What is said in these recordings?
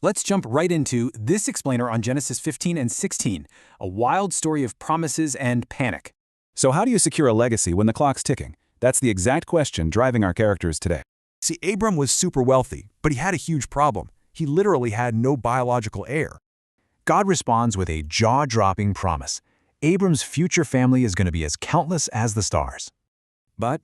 Let's jump right into this explainer on Genesis 15 and 16, a wild story of promises and panic. So how do you secure a legacy when the clock's ticking? That's the exact question driving our characters today. See, Abram was super wealthy, but he had a huge problem. He literally had no biological heir. God responds with a jaw-dropping promise. Abram's future family is going to be as countless as the stars. But,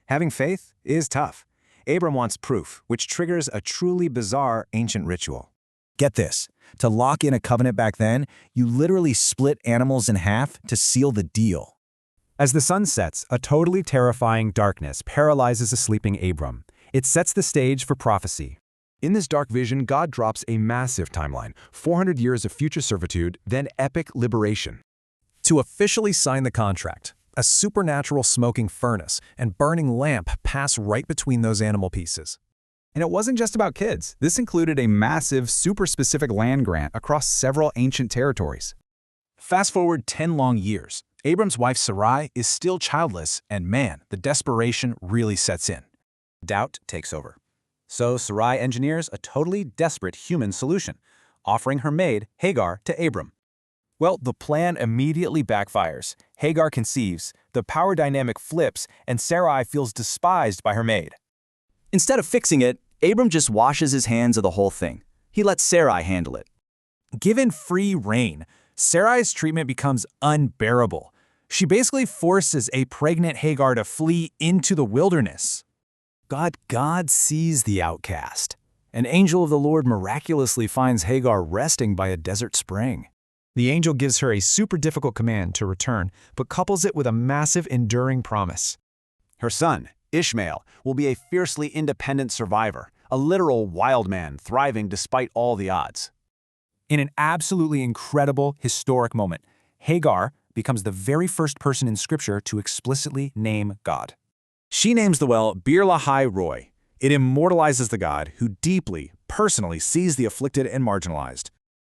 having faith is tough. Abram wants proof, which triggers a truly bizarre ancient ritual. Get this, to lock in a covenant back then, you literally split animals in half to seal the deal. As the sun sets, a totally terrifying darkness paralyzes a sleeping Abram. It sets the stage for prophecy. In this dark vision, God drops a massive timeline, 400 years of future servitude, then epic liberation. To officially sign the contract, a supernatural smoking furnace and burning lamp pass right between those animal pieces. And it wasn't just about kids. This included a massive, super-specific land grant across several ancient territories. Fast forward 10 long years. Abram's wife Sarai is still childless, and man, the desperation really sets in. Doubt takes over. So Sarai engineers a totally desperate human solution, offering her maid, Hagar, to Abram. Well, the plan immediately backfires. Hagar conceives, the power dynamic flips, and Sarai feels despised by her maid. Instead of fixing it, Abram just washes his hands of the whole thing. He lets Sarai handle it. Given free rein, Sarai's treatment becomes unbearable. She basically forces a pregnant Hagar to flee into the wilderness. God sees the outcast. An angel of the Lord miraculously finds Hagar resting by a desert spring. The angel gives her a super difficult command to return, but couples it with a massive, enduring promise. Her son, Ishmael, will be a fiercely independent survivor, a literal wild man thriving despite all the odds. In an absolutely incredible historic moment, Hagar becomes the very first person in Scripture to explicitly name God. She names the well Bir Lahai Roi. It immortalizes the God who deeply, personally sees the afflicted and marginalized.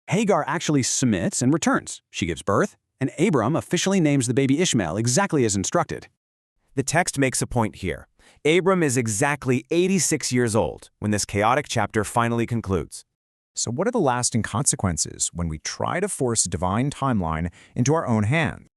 Hagar actually submits and returns. She gives birth, and Abram officially names the baby Ishmael exactly as instructed. The text makes a point here. Abram is exactly 86 years old when this chaotic chapter finally concludes. So what are the lasting consequences when we try to force a divine timeline into our own hands?